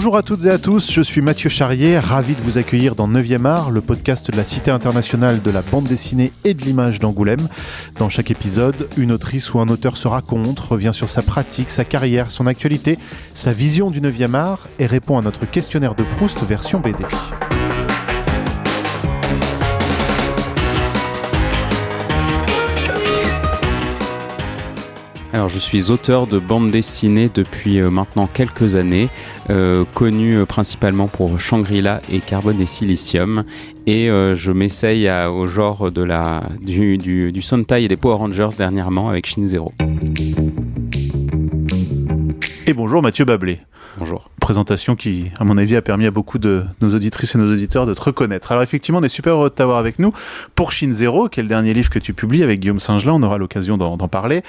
Bonjour à toutes et à tous, je suis Mathieu Charrier, ravi de vous accueillir dans 9e art, le podcast de la Cité internationale de la bande dessinée et de l'image d'Angoulême. Dans chaque épisode, une autrice ou un auteur se raconte, revient sur sa pratique, sa carrière, son actualité, sa vision du 9e art et répond à notre questionnaire de Proust version BD. Alors, je suis auteur de bande dessinée depuis maintenant quelques années, connu principalement pour Shangri-La et Carbone et Silicium, et je m'essaye au genre du Sentai et des Power Rangers dernièrement avec Shin Zero. Et bonjour Mathieu Bablé. Bonjour. Présentation qui, à mon avis, a permis à beaucoup de nos auditrices et nos auditeurs de te reconnaître. Alors effectivement, on est super heureux de t'avoir avec nous pour Shin Zero, qui est le dernier livre que tu publies avec Guillaume Singelin. On aura l'occasion d'en parler.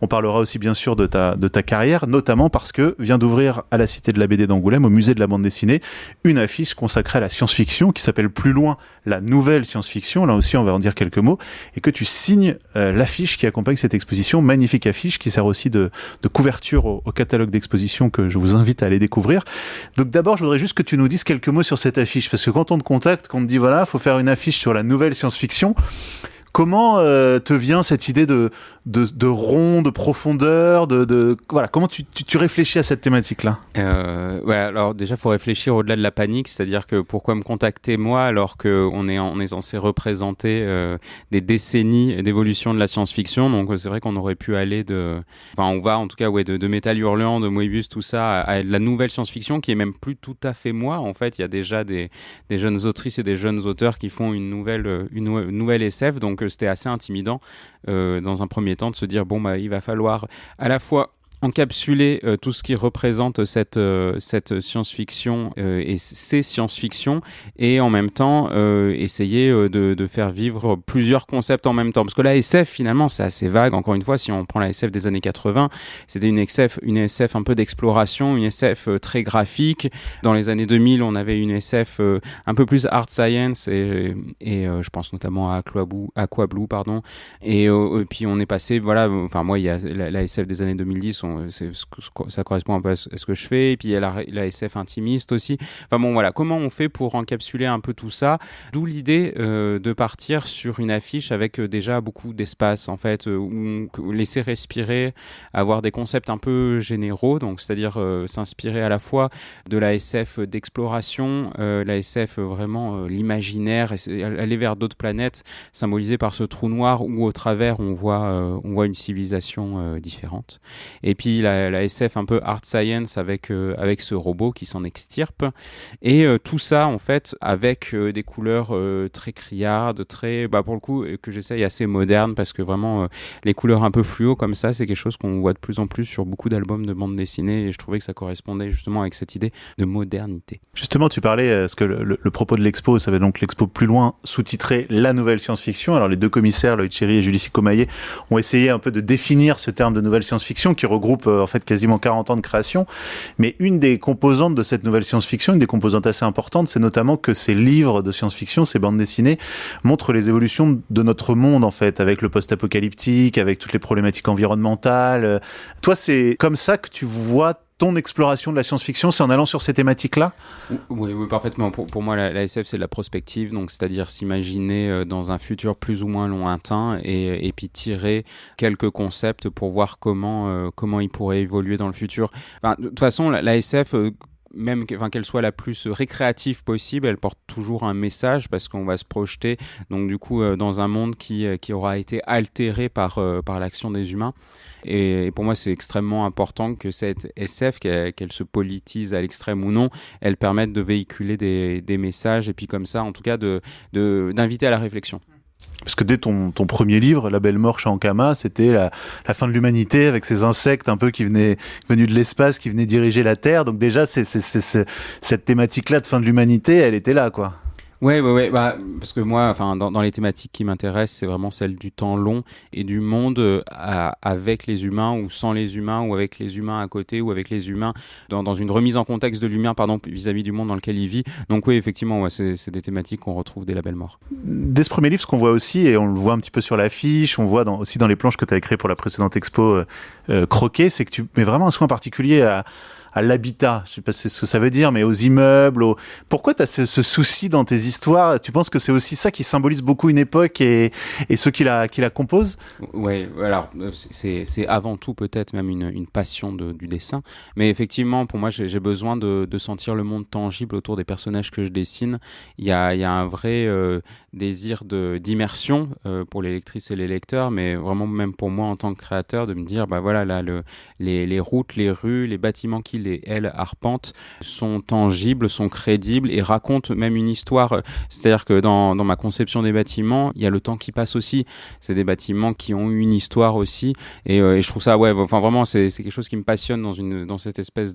On parlera aussi bien sûr de ta carrière, notamment parce que vient d'ouvrir à la Cité de la BD d'Angoulême, au musée de la bande dessinée, une affiche consacrée à la science-fiction qui s'appelle plus loin la nouvelle science-fiction. Là aussi, on va en dire quelques mots. Et que tu signes l'affiche qui accompagne cette exposition, magnifique affiche qui sert aussi de couverture au catalogue d'exposition que je vous invite à aller découvrir. Donc d'abord, je voudrais juste que tu nous dises quelques mots sur cette affiche, parce que quand on te contacte, qu'on te dit voilà, faut faire une affiche sur la nouvelle science-fiction, comment te vient cette idée de rond, de profondeur, voilà, comment tu réfléchis à cette thématique-là ? Voilà, alors déjà, il faut réfléchir au-delà de la panique, c'est-à-dire que pourquoi me contacter moi alors qu'on est censé représenter des décennies d'évolution de la science-fiction. Donc c'est vrai qu'on aurait pu aller on va en tout cas de Métal Hurlant, de Moebius, tout ça, à la nouvelle science-fiction qui est même plus tout à fait moi. En fait, il y a déjà des jeunes autrices et des jeunes auteurs qui font une nouvelle SF, donc c'était assez intimidant dans un premier temps de se dire il va falloir à la fois encapsuler tout ce qui représente cette science-fiction et ces science-fiction, et en même temps essayer de faire vivre plusieurs concepts en même temps, parce que la SF finalement c'est assez vague. Encore une fois, si on prend la SF des années 80, c'était une SF un peu d'exploration, une SF très graphique. Dans les années 2000, on avait une SF un peu plus art science et je pense notamment à Aquablue, pardon, et puis on est passé, moi il y a la SF des années 2010, ça correspond un peu à ce que je fais, et puis il y a la SF intimiste aussi. Comment on fait pour encapsuler un peu tout ça, d'où l'idée de partir sur une affiche avec déjà beaucoup d'espace, en fait, où laisser respirer, avoir des concepts un peu généraux, donc c'est-à-dire s'inspirer à la fois de la SF d'exploration, la SF vraiment l'imaginaire, et aller vers d'autres planètes symbolisées par ce trou noir où au travers on voit une civilisation différente. Et puis la SF un peu art science avec ce robot qui s'en extirpe, et tout ça en fait avec des couleurs très criardes, très pour le coup que j'essaye assez moderne, parce que vraiment les couleurs un peu fluo comme ça, c'est quelque chose qu'on voit de plus en plus sur beaucoup d'albums de bande dessinée, et je trouvais que ça correspondait justement avec cette idée de modernité. Justement, tu parlais, parce que le propos de l'expo, ça va donc l'expo plus loin, sous-titré La nouvelle science-fiction. Alors les deux commissaires, Loïc Chéry et Julie Sicomaillet, ont essayé un peu de définir ce terme de nouvelle science-fiction qui regroupe en fait quasiment 40 ans de création. Mais une des composantes de cette nouvelle science-fiction, une des composantes assez importantes, c'est notamment que ces livres de science-fiction, ces bandes dessinées, montrent les évolutions de notre monde, en fait, avec le post-apocalyptique, avec toutes les problématiques environnementales. Toi, c'est comme ça que tu vois ton exploration de la science-fiction, c'est en allant sur ces thématiques-là ? Oui, parfaitement. Pour moi, la SF, c'est de la prospective, donc c'est-à-dire s'imaginer dans un futur plus ou moins lointain, et puis tirer quelques concepts pour voir comment ils pourraient évoluer dans le futur. De toute façon, la SF... même qu'elle soit la plus récréative possible, elle porte toujours un message, parce qu'on va se projeter donc du coup dans un monde qui aura été altéré par l'action des humains. Et pour moi, c'est extrêmement important que cette SF, qu'elle se politise à l'extrême ou non, elle permette de véhiculer des messages, et puis comme ça, en tout cas, d'inviter à la réflexion. Parce que dès ton premier livre, La Belle Mort chez Ankama, c'était la fin de l'humanité, avec ces insectes un peu venus de l'espace, qui venaient diriger la Terre. Donc déjà, cette thématique-là de fin de l'humanité, elle était là, quoi. Ouais, parce que moi, dans les thématiques qui m'intéressent, c'est vraiment celle du temps long et du monde avec les humains ou sans les humains, ou avec les humains à côté, ou avec les humains dans une remise en contexte de l'humain, vis-à-vis du monde dans lequel il vit. Donc oui, effectivement, c'est des thématiques qu'on retrouve dès La Belle Mort. Dès ce premier livre, ce qu'on voit aussi, et on le voit un petit peu sur l'affiche, on voit aussi dans les planches que tu as créées pour la précédente expo Croquet, c'est que tu mets vraiment un soin particulier à l'habitat, je sais pas ce que ça veut dire, mais aux immeubles. Pourquoi tu as ce souci dans tes histoires? Tu penses que c'est aussi ça qui symbolise beaucoup une époque et ceux qui la composent? Ouais, alors c'est avant tout peut-être même une passion du dessin, mais effectivement pour moi j'ai besoin de sentir le monde tangible autour des personnages que je dessine. Il y a un vrai désir d'immersion pour les lectrices et les lecteurs, mais vraiment même pour moi en tant que créateur, de me dire bah voilà là les routes, les rues, les bâtiments qui elles arpentent sont tangibles, sont crédibles et racontent même une histoire. C'est-à-dire que dans ma conception des bâtiments, il y a le temps qui passe aussi. C'est des bâtiments qui ont une histoire aussi, et je trouve ça enfin vraiment c'est quelque chose qui me passionne dans cette espèce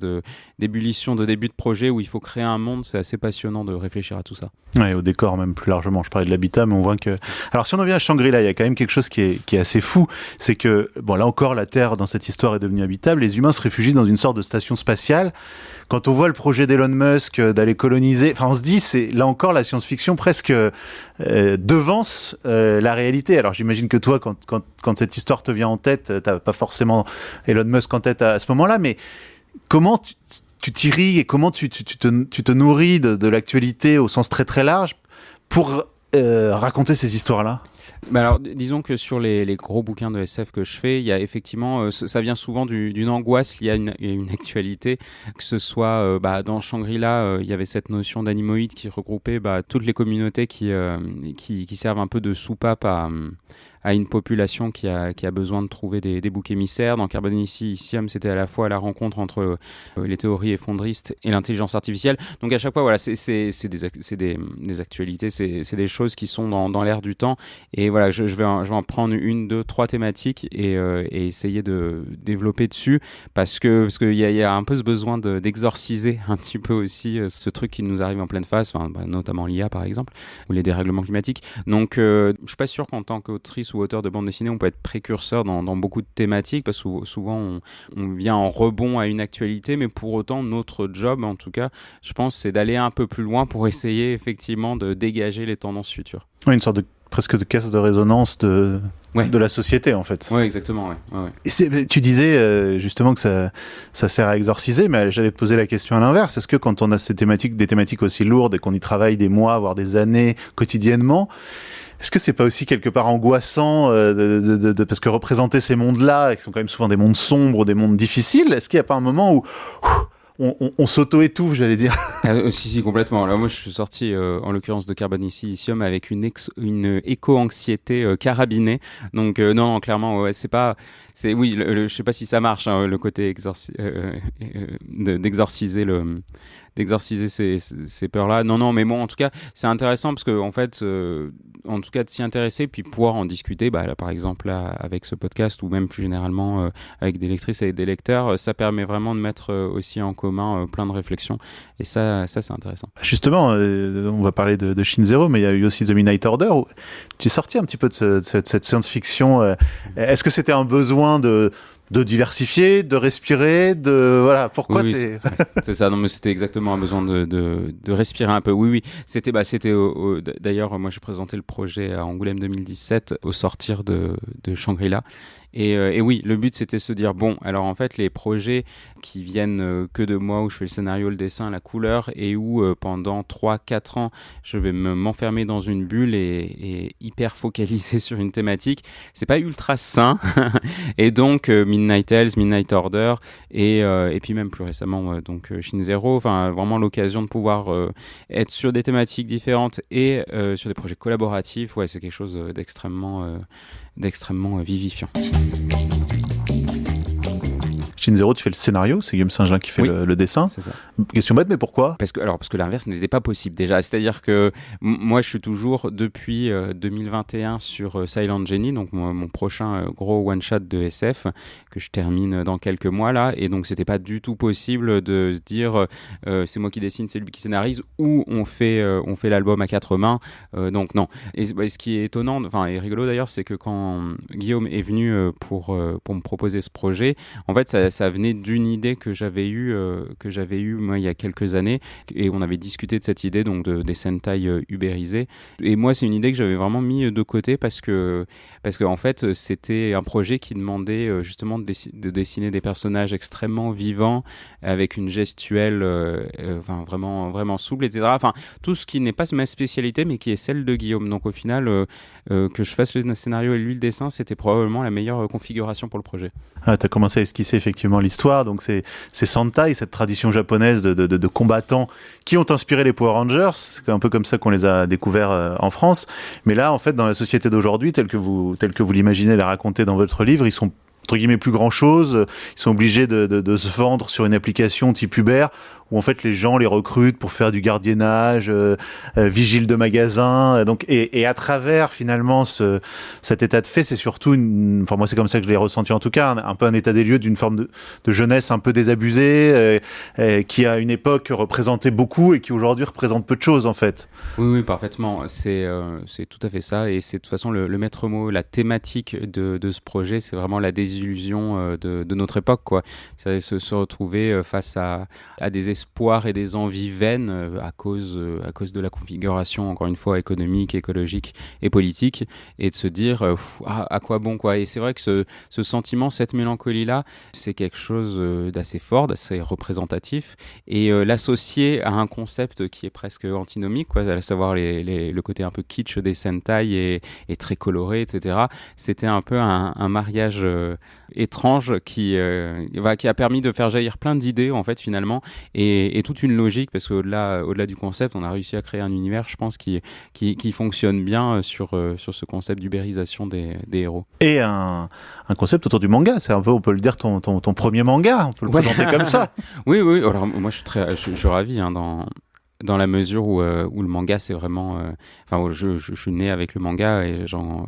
d'ébullition de début de projet où il faut créer un monde. C'est assez passionnant de réfléchir à tout ça. Ouais, au décor même plus largement. Je parlais de l'habitat, mais on voit que... Alors si on en vient à Shangri-La, il y a quand même quelque chose qui est assez fou, c'est que, bon là encore, la Terre dans cette histoire est devenue habitable, les humains se réfugient dans une sorte de station spatiale. Quand on voit le projet d'Elon Musk d'aller coloniser, enfin on se dit, c'est là encore la science-fiction presque devance la réalité. Alors j'imagine que toi, quand cette histoire te vient en tête, t'as pas forcément Elon Musk en tête à ce moment-là, mais comment tu t'irrigues et comment tu te nourris de l'actualité au sens très très large pour raconter ces histoires-là? Bah alors, disons que sur les gros bouquins de SF que je fais, il y a effectivement, ça vient souvent d'une angoisse liée à une actualité, que ce soit dans Shangri-La, il y avait cette notion d'animoïde qui regroupait toutes les communautés qui servent un peu de soupape à une population qui a besoin de trouver des boucs émissaires. Dans Carbone-Silicium, c'était à la fois la rencontre entre les théories effondristes et l'intelligence artificielle. Donc à chaque fois, voilà, c'est des actualités, c'est des choses qui sont dans l'air du temps. Et voilà, je vais en prendre 1, 2, 3 thématiques et essayer de développer dessus parce qu'il y a un peu ce besoin d'exorciser un petit peu aussi ce truc qui nous arrive en pleine face, notamment l'IA par exemple, ou les dérèglements climatiques. Donc je suis pas sûr qu'en tant qu'autrice ou auteur de bande dessinée, on peut être précurseur dans beaucoup de thématiques parce que souvent on vient en rebond à une actualité, mais pour autant notre job, en tout cas, je pense, c'est d'aller un peu plus loin pour essayer effectivement de dégager les tendances futures. Oui, une sorte de presque de caisse de résonance de la société en fait. Oui, exactement. Ouais. Et tu disais justement que ça sert à exorciser, mais j'allais te poser la question à l'inverse. Est-ce que quand on a des thématiques aussi lourdes et qu'on y travaille des mois, voire des années quotidiennement, est-ce que c'est pas aussi quelque part angoissant parce que représenter ces mondes-là, qui sont quand même souvent des mondes sombres, des mondes difficiles, est-ce qu'il n'y a pas un moment où on s'auto-étouffe, j'allais dire? Si, complètement. Alors moi, je suis sorti, en l'occurrence de Carbone-Silicium, avec une éco-anxiété carabinée. Donc non, clairement, ouais, c'est pas... Oui, je sais pas si ça marche, hein, le côté d'exorciser ces peurs-là. Non, mais bon, en tout cas, c'est intéressant parce que, en fait, en tout cas, de s'y intéresser, puis pouvoir en discuter, là, par exemple, là, avec ce podcast, ou même plus généralement avec des lectrices et des lecteurs, ça permet vraiment de mettre aussi en commun plein de réflexions. Et ça c'est intéressant. Justement, on va parler de Shin Zero, mais il y a eu aussi The Midnight Order, où tu es sorti un petit peu de cette science-fiction. Est-ce que c'était un besoin de diversifier, de respirer, voilà, pourquoi oui, t'es... c'est ça, non mais c'était exactement un besoin de respirer un peu. Oui, c'était d'ailleurs moi j'ai présenté le projet à Angoulême 2017 au sortir de Shangri-La. Et oui, le but c'était de se dire, bon, alors en fait les projets qui viennent que de moi, où je fais le scénario, le dessin, la couleur, et où pendant 3-4 ans je vais m'enfermer dans une bulle et hyper focaliser sur une thématique, c'est pas ultra sain. Et donc Midnight Hells, Midnight Order, et puis même plus récemment Shin Zero, enfin vraiment l'occasion de pouvoir être sur des thématiques différentes et sur des projets collaboratifs, ouais, c'est quelque chose d'extrêmement vivifiant. Shin Zero, tu fais le scénario, c'est Guillaume Saint-Gelin qui fait le dessin. C'est ça. Question bête, mais pourquoi ? Parce que l'inverse n'était pas possible déjà. C'est-à-dire que moi, je suis toujours depuis 2021 sur Silent Jenny, donc mon prochain gros one-shot de SF que je termine dans quelques mois là. Et donc, c'était pas du tout possible de se dire c'est moi qui dessine, c'est lui qui scénarise, ou on fait l'album à 4 mains. Donc non. Et ce qui est étonnant, et rigolo d'ailleurs, c'est que quand Guillaume est venu pour me proposer ce projet, en fait, ça venait d'une idée que j'avais eue moi il y a quelques années, et on avait discuté de cette idée donc des Sentai ubérisés. Et moi c'est une idée que j'avais vraiment mis de côté parce que en fait c'était un projet qui demandait justement de dessiner des personnages extrêmement vivants avec une gestuelle vraiment vraiment souple, etc. Enfin tout ce qui n'est pas ma spécialité mais qui est celle de Guillaume. Donc au final que je fasse le scénario et lui le dessin, c'était probablement la meilleure configuration pour le projet. Ah, tu as commencé à esquisser effectivement l'histoire, donc c'est Sentai, cette tradition japonaise de combattants qui ont inspiré les Power Rangers. C'est un peu comme ça qu'on les a découverts en France. Mais là, en fait, dans la société d'aujourd'hui, telle que vous l'imaginez, la raconter dans votre livre, ils sont entre guillemets plus grand chose, ils sont obligés de se vendre sur une application type Uber où en fait les gens les recrutent pour faire du gardiennage, vigile de magasin, donc et à travers finalement cet état de fait, c'est surtout enfin moi c'est comme ça que je l'ai ressenti en tout cas, un peu un état des lieux d'une forme de jeunesse un peu désabusée, qui à une époque représentait beaucoup et qui aujourd'hui représente peu de choses en fait. Oui, parfaitement, c'est tout à fait ça, et c'est de toute façon le maître mot, la thématique de ce projet, c'est vraiment la désillusion de notre époque, quoi. C'est se retrouver face à des espoirs et des envies vaines à cause de la configuration, encore une fois, économique, écologique et politique, et de se dire à quoi bon, quoi. Et c'est vrai que ce sentiment, cette mélancolie-là, c'est quelque chose d'assez fort, d'assez représentatif, et l'associer à un concept qui est presque antinomique, quoi, à savoir le côté un peu kitsch des Sentai et très coloré, etc. C'était un peu un mariage étrange qui a permis de faire jaillir plein d'idées, en fait, finalement, et toute une logique, parce qu'au-delà du concept, on a réussi à créer un univers, je pense, qui fonctionne bien sur ce concept d'ubérisation des héros. Et un concept autour du manga, c'est un peu, on peut le dire, ton premier manga, on peut le présenter comme ça. Oui, alors moi je suis ravi dans la mesure où le manga c'est vraiment je suis né avec le manga et j'en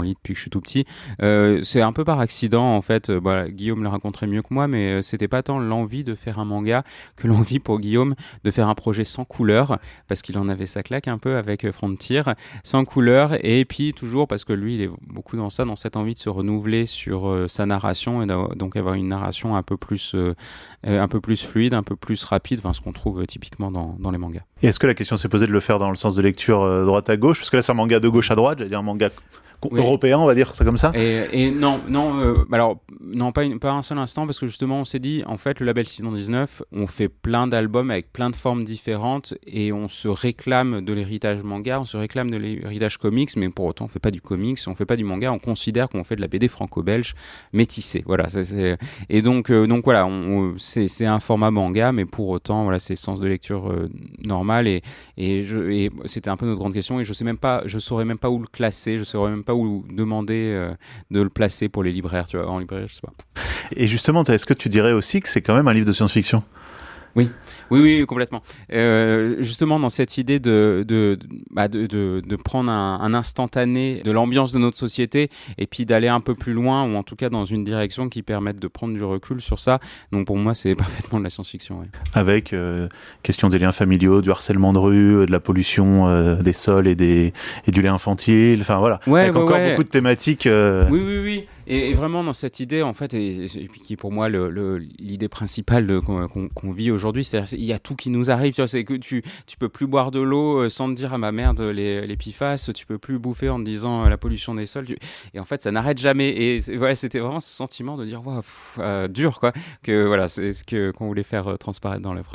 lis depuis que je suis tout petit. C'est un peu par accident en fait, Guillaume le raconterait mieux que moi, mais c'était pas tant l'envie de faire un manga que l'envie pour Guillaume de faire un projet sans couleur, parce qu'il en avait sa claque un peu avec Frontier, sans couleur, et puis toujours parce que lui il est beaucoup dans cette envie de se renouveler sur sa narration, et donc avoir une narration un peu plus fluide, un peu plus rapide, ce qu'on trouve typiquement dans les mangas. Et est-ce que la question s'est posée de le faire dans le sens de lecture droite à gauche? Parce que là, c'est un manga de gauche à droite, j'allais dire un manga européen, on va dire ça comme ça. Et non, pas un seul instant, parce que justement, on s'est dit, en fait, le label 619, on fait plein d'albums avec plein de formes différentes, et on se réclame de l'héritage manga, on se réclame de l'héritage comics, mais pour autant, on fait pas du comics, on fait pas du manga, on considère qu'on fait de la BD franco-belge métissée. Voilà. Et donc voilà, c'est un format manga, mais pour autant, voilà, c'est le sens de lecture normal, et c'était un peu notre grande question, et je saurais même pas où le classer, je saurais même pas où demander de le placer pour les libraires, tu vois, en librairie, je sais pas. Et justement, est-ce que tu dirais aussi que c'est quand même un livre de science-fiction? Oui, complètement. Justement, dans cette idée de prendre un instantané de l'ambiance de notre société et puis d'aller un peu plus loin, ou en tout cas dans une direction qui permette de prendre du recul sur ça. Donc pour moi, c'est parfaitement de la science-fiction. Oui. Avec question des liens familiaux, du harcèlement de rue, de la pollution des sols et du lait infantile. Enfin voilà, avec encore beaucoup de thématiques. Oui. Et vraiment dans cette idée, en fait, et qui est pour moi l'idée principale qu'on vit aujourd'hui, c'est-à-dire il y a tout qui nous arrive. Tu vois, c'est que tu peux plus boire de l'eau sans te dire ma merde les PFAS, tu peux plus bouffer en te disant la pollution des sols. Et en fait, ça n'arrête jamais. Et voilà, c'était vraiment ce sentiment de dire dur, quoi. Que voilà, c'est ce qu'on voulait faire transparaître dans l'œuvre.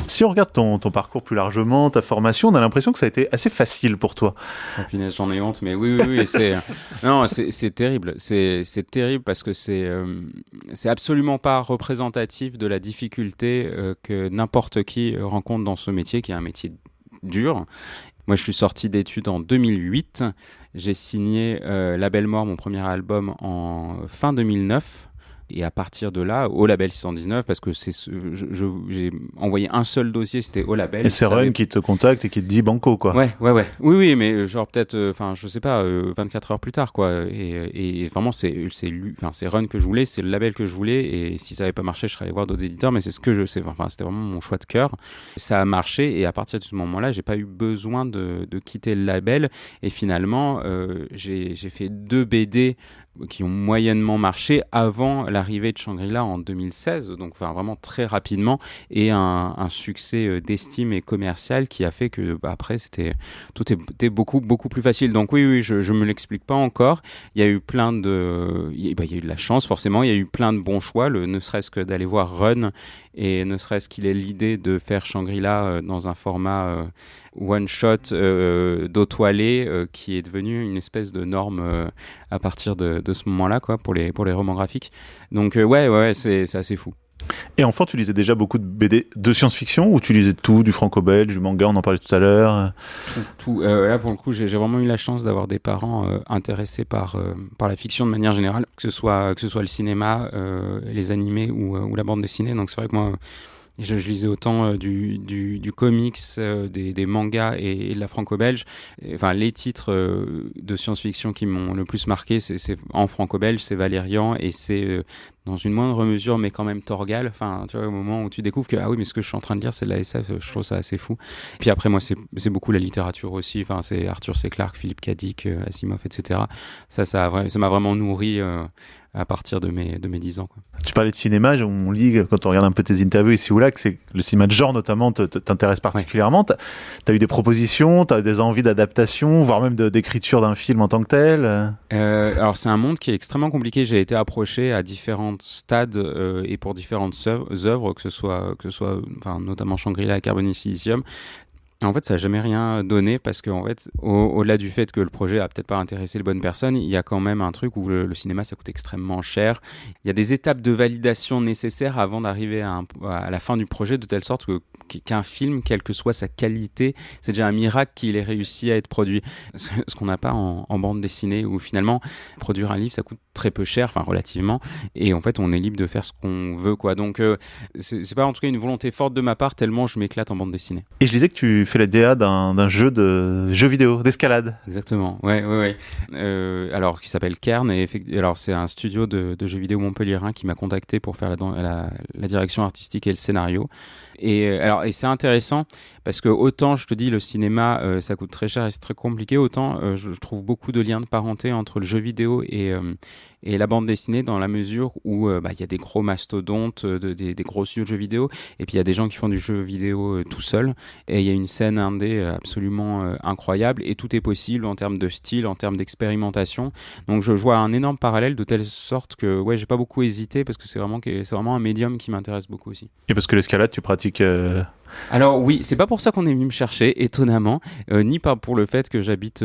Si on regarde ton parcours plus largement, ta formation, on a l'impression que ça a été assez facile pour toi. Oh, punaise, j'en ai honte, mais oui, c'est terrible. C'est terrible parce que c'est absolument pas représentatif de la difficulté que n'importe qui rencontre dans ce métier, qui est un métier dur. Moi, je suis sorti d'études en 2008. J'ai signé Label Mort, mon premier album, en fin 2009. Et à partir de là, au label 619, parce que j'ai envoyé un seul dossier, c'était au label. Et c'est Run qui te contacte et qui te dit banco, quoi. Ouais. Oui, mais genre peut-être, je sais pas, 24 heures plus tard, quoi. Et vraiment, c'est Run que je voulais, c'est le label que je voulais. Et si ça n'avait pas marché, je serais allé voir d'autres éditeurs, mais c'est ce que je sais. Enfin, c'était vraiment mon choix de cœur. Ça a marché, et à partir de ce moment-là, j'ai pas eu besoin de quitter le label. Et finalement, j'ai fait 2 BD qui ont moyennement marché avant l'arrivée de Shangri-La en 2016, donc vraiment très rapidement, et un succès d'estime et commercial qui a fait que après tout était beaucoup plus facile. Donc oui, je me l'explique pas encore. Il y a eu il y a eu de la chance forcément, il y a eu plein de bons choix, ne serait-ce que d'aller voir Run, et ne serait-ce qu'il ait l'idée de faire Shangri-La dans un format one-shot d'eau toilée qui est devenu une espèce de norme à partir de ce moment-là, quoi, pour les romans graphiques. Donc ouais, c'est assez fou. Et enfant, tu lisais déjà beaucoup de BD de science-fiction, ou tu lisais tout, du franco-belge, du manga, on en parlait tout à l'heure? Tout. Là, pour le coup, j'ai vraiment eu la chance d'avoir des parents intéressés par la fiction de manière générale, que ce soit le cinéma, les animés ou la bande dessinée. Donc c'est vrai que moi, je lisais autant du comics, des mangas et de la franco-belge. Enfin, les titres de science-fiction qui m'ont le plus marqué, c'est en franco-belge, c'est Valérian, et c'est dans une moindre mesure, mais quand même Torgal. Enfin, tu vois, au moment où tu découvres que ah oui, mais ce que je suis en train de lire, c'est de la SF, je trouve ça assez fou. Puis après, moi, c'est beaucoup la littérature aussi. Enfin, c'est Arthur C. Clarke, Philippe K. Dick, Asimov, etc. Ça m'a vraiment nourri à partir de mes 10 ans, quoi. Tu parlais de cinéma, on lit, quand on regarde un peu tes interviews ici ou là, que le cinéma de genre notamment t'intéresse particulièrement. Ouais. T'as eu des propositions, t'as eu des envies d'adaptation, voire même d'écriture d'un film en tant que tel? Alors c'est un monde qui est extrêmement compliqué. J'ai été approché à différents stades et pour différentes œuvres, que ce soit notamment Shangri-La et Carbone et Silicium. En fait, ça n'a jamais rien donné parce qu'en fait, au-delà du fait que le projet a peut-être pas intéressé les bonnes personnes, il y a quand même un truc où le cinéma, ça coûte extrêmement cher. Il y a des étapes de validation nécessaires avant d'arriver à la fin du projet, de telle sorte qu'un film, quelle que soit sa qualité, c'est déjà un miracle qu'il ait réussi à être produit. Ce qu'on n'a pas en bande dessinée, où finalement, produire un livre, ça coûte très peu cher, enfin relativement, et en fait, on est libre de faire ce qu'on veut, quoi. Donc, c'est pas en tout cas une volonté forte de ma part, tellement je m'éclate en bande dessinée. Et je disais que tu fais la DA d'un jeu vidéo, d'escalade. Exactement, ouais. Alors, qui s'appelle Kern, et alors c'est un studio de jeux vidéo montpelliérain qui m'a contacté pour faire la direction artistique et le scénario. Et c'est intéressant parce que autant je te dis le cinéma ça coûte très cher et c'est très compliqué, autant je trouve beaucoup de liens de parenté entre le jeu vidéo et la bande dessinée, dans la mesure où y a des gros mastodontes, des gros studios de jeux vidéo, et puis il y a des gens qui font du jeu vidéo tout seul, et il y a une scène indé absolument incroyable, et tout est possible en termes de style, en termes d'expérimentation. Donc je vois un énorme parallèle, de telle sorte que j'ai pas beaucoup hésité, parce que c'est vraiment un médium qui m'intéresse beaucoup aussi. Et parce que l'escalade, tu pratiques Alors oui, c'est pas pour ça qu'on est venu me chercher, étonnamment, ni pas pour le fait que j'habite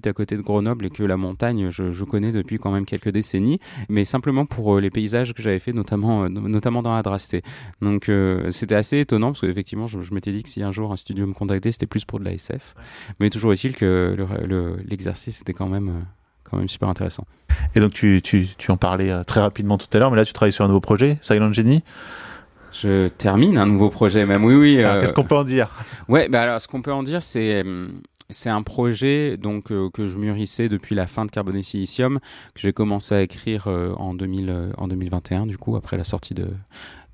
à côté de Grenoble et que la montagne, je connais depuis quand même quelques décennies, mais simplement pour les paysages que j'avais fait, notamment dans Adrasté. Donc c'était assez étonnant, parce qu'effectivement, je m'étais dit que si un jour un studio me contactait, c'était plus pour de la SF, mais toujours est-il que l'exercice était quand même super intéressant. Et donc tu en parlais très rapidement tout à l'heure, mais là tu travailles sur un nouveau projet, Silent Genie. Je termine un nouveau projet, même, oui. Qu'est-ce qu'on peut en dire? Ouais, alors ce qu'on peut en dire, c'est un projet donc que je mûrissais depuis la fin de Carbone et Silicium, que j'ai commencé à écrire en 2021, du coup, après la sortie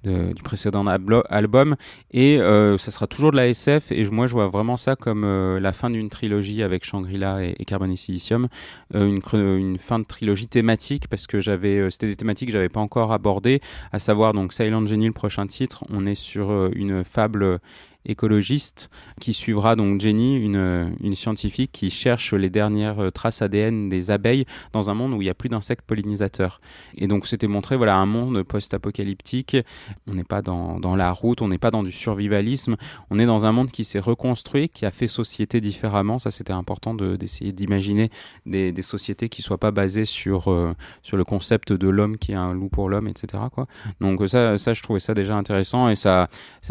du précédent album, et ça sera toujours de la SF, et moi je vois vraiment ça comme la fin d'une trilogie avec Shangri-La et Carbone et Silicium, une fin de trilogie thématique, parce que c'était des thématiques que j'avais pas encore abordées, à savoir donc Silent Genie, le prochain titre. On est sur une fable écologiste qui suivra donc Jenny, une scientifique qui cherche les dernières traces ADN des abeilles dans un monde où il n'y a plus d'insectes pollinisateurs. Et donc c'était montré un monde post-apocalyptique. On n'est pas dans la route, on n'est pas dans du survivalisme, on est dans un monde qui s'est reconstruit, qui a fait société différemment. Ça, c'était important d'essayer d'imaginer des sociétés qui ne soient pas basées sur le concept de l'homme qui est un loup pour l'homme, etc., quoi. Donc ça, je trouvais ça déjà intéressant, et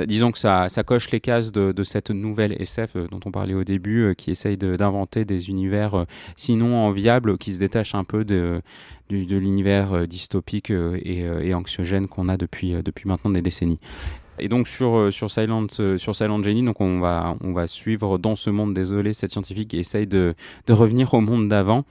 disons que ça coche les cases de cette nouvelle SF dont on parlait au début, qui essaye d'inventer des univers sinon enviables, qui se détachent un peu de l'univers dystopique et anxiogène qu'on a depuis maintenant des décennies. Et donc sur Silent Jenny, donc on va suivre dans ce monde désolé cette scientifique qui essaye de revenir au monde d'avant.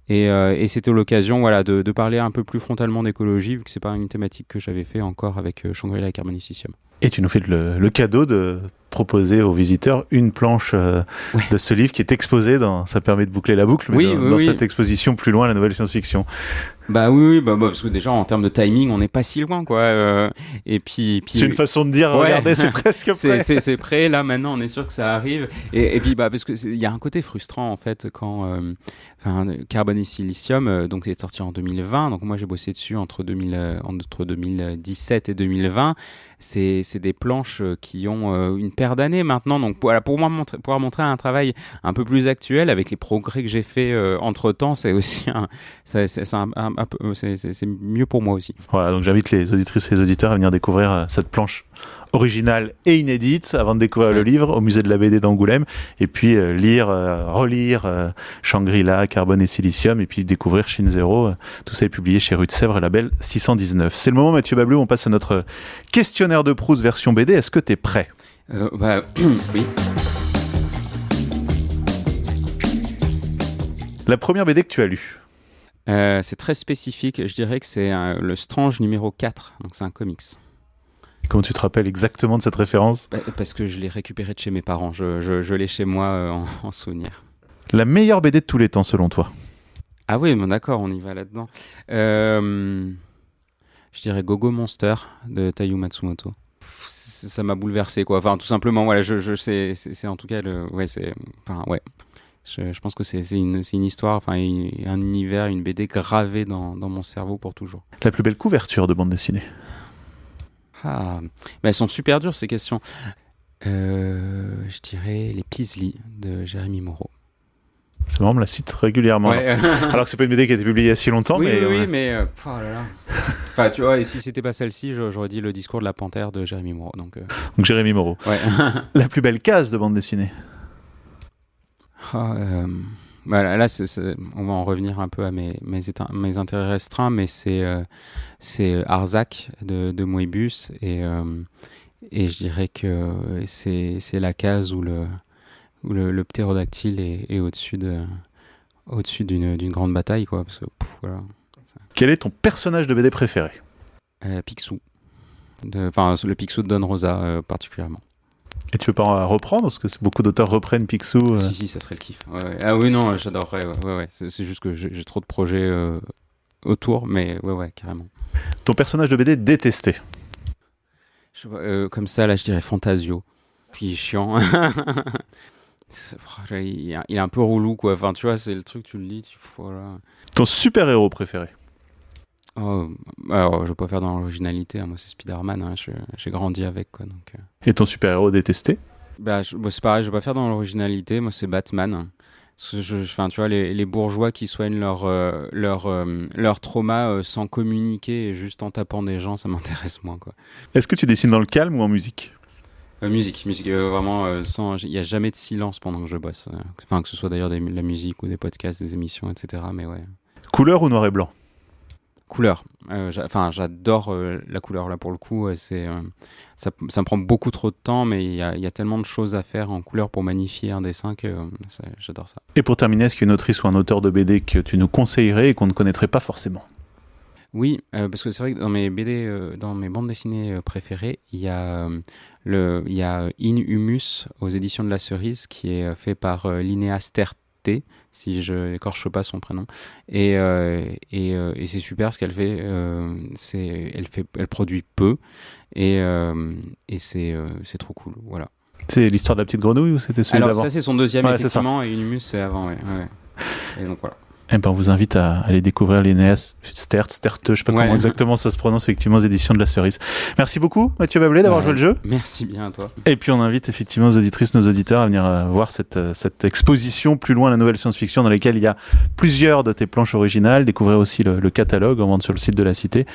Et c'était l'occasion de parler un peu plus frontalement d'écologie, vu que c'est pas une thématique que j'avais fait encore avec Shangri-La et Carbonicicium. Et tu nous fais le cadeau de proposer aux visiteurs une planche de ce livre qui est exposée ça permet de boucler la boucle, mais dans cette exposition plus loin, la nouvelle science-fiction. Oui, parce que déjà en termes de timing, on n'est pas si loin, quoi. Et puis c'est une façon de dire, regardez, c'est presque prêt. c'est prêt, là maintenant, on est sûr que ça arrive. Et puis parce que il y a un côté frustrant en fait quand Carbone et Silicium, donc c'est sorti en 2020. Donc moi j'ai bossé dessus entre 2017 et 2020. C'est des planches qui ont une paire d'années maintenant. Donc voilà, pour moi pouvoir montrer un travail un peu plus actuel avec les progrès que j'ai fait entre temps, c'est aussi c'est mieux pour moi aussi. Voilà, donc j'invite les auditrices et les auditeurs à venir découvrir cette planche originale et inédite avant de découvrir le livre au musée de la BD d'Angoulême, et puis relire Shangri-La, Carbone et Silicium, et puis découvrir Shin Zero. Tout ça est publié chez Rue de Sèvres, label 619. C'est le moment, Mathieu Bablou, on passe à notre questionnaire de Proust version BD. Est-ce que tu es prêt ? Oui. La première BD que tu as lue ? C'est très spécifique, je dirais que c'est le Strange numéro 4, donc c'est un comics. Comment tu te rappelles exactement de cette référence ? Parce que je l'ai récupéré de chez mes parents, je l'ai chez moi en souvenir. La meilleure BD de tous les temps selon toi ? Ah oui, bon, d'accord, on y va là-dedans. Je dirais Gogo Monster de Taiyu Matsumoto. Ça m'a bouleversé, quoi. Enfin, tout simplement, voilà, c'est en tout cas je pense que c'est une histoire, enfin un univers, une BD gravée dans mon cerveau pour toujours. La plus belle couverture de bande dessinée ? Elles sont super dures ces questions. Je dirais Les Peasley de Jérémy Moreau. C'est vraiment, on me la cite régulièrement. Ouais. Alors que c'est pas une BD qui a été publiée il y a si longtemps. Mais oh là là. Enfin, tu vois, et si c'était pas celle-ci, j'aurais dit Le Discours de la Panthère de Jérémy Moreau. Donc Jérémy Moreau. Ouais. La plus belle case de bande dessinée ? Voilà, là, on va en revenir un peu à mes intérêts restreints, mais c'est Arzac de Moebius, et je dirais que c'est la case où le ptérodactyle est au-dessus d'une grande bataille, quoi. Parce que, voilà. Quel est ton personnage de BD préféré ? Picsou. Le Picsou de Don Rosa particulièrement. Et tu veux pas reprendre ? Parce que beaucoup d'auteurs reprennent Picsou. Si, ça serait le kiff. Ouais. Ah oui, non, j'adorerais. Ouais. C'est juste que j'ai trop de projets autour, mais ouais, carrément. Ton personnage de BD détesté ? Comme ça, là, je dirais Fantasio. Puis chiant. Il est un peu relou, quoi. Enfin, tu vois, c'est le truc, tu le lis, voilà. Ton super-héros préféré ? Alors, je vais pas faire dans l'originalité, hein. Moi c'est Spider-Man, hein. J'ai grandi avec, quoi, donc. Et ton super-héros détesté ? C'est pareil, je vais pas faire dans l'originalité, moi c'est Batman. Parce que tu vois, les bourgeois qui soignent leur trauma sans communiquer et juste en tapant des gens, ça m'intéresse moins, quoi. Est-ce que tu dessines dans le calme ou en musique ? Musique, vraiment, il n'y a jamais de silence pendant que je bosse. Que ce soit d'ailleurs de la musique ou des podcasts, des émissions, etc. Mais ouais. Couleur ou noir et blanc ? Couleur. J'adore la couleur, là, pour le coup. Ça me prend beaucoup trop de temps, mais il y a tellement de choses à faire en couleur pour magnifier un dessin que j'adore ça. Et pour terminer, est-ce qu'il y a une autrice ou un auteur de BD que tu nous conseillerais et qu'on ne connaîtrait pas forcément ? Oui, parce que c'est vrai que dans mes BD, dans mes bandes dessinées préférées, il y a In Humus aux éditions de La Cerise, qui est fait par Linnea Sterte, si je n'écorche pas son prénom, et c'est super ce qu'elle fait. Elle produit peu, et c'est trop cool, voilà. C'est l'histoire de la petite grenouille ou c'était celui d'avant ? Alors ça c'est son deuxième, effectivement, et In Humus c'est avant, ouais. Et donc voilà. Eh ben, on vous invite à aller découvrir Linnea Sterte, je sais pas comment exactement ça se prononce, effectivement, aux éditions de La Cerise. Merci beaucoup, Mathieu Bablé, d'avoir joué le jeu. Merci bien à toi. Et puis on invite effectivement nos auditrices, nos auditeurs à venir voir cette exposition plus loin, la nouvelle science-fiction, dans laquelle il y a plusieurs de tes planches originales. Découvrir aussi le catalogue en vente sur le site de la Cité.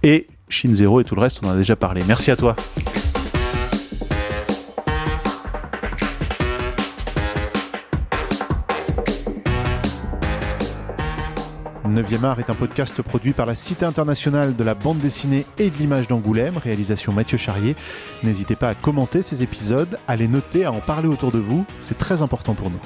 Et Shin Zero et tout le reste, on en a déjà parlé. Merci à toi. 9e art est un podcast produit par la Cité internationale de la bande dessinée et de l'image d'Angoulême, réalisation Mathieu Charrier. N'hésitez pas à commenter ces épisodes, à les noter, à en parler autour de vous, c'est très important pour nous.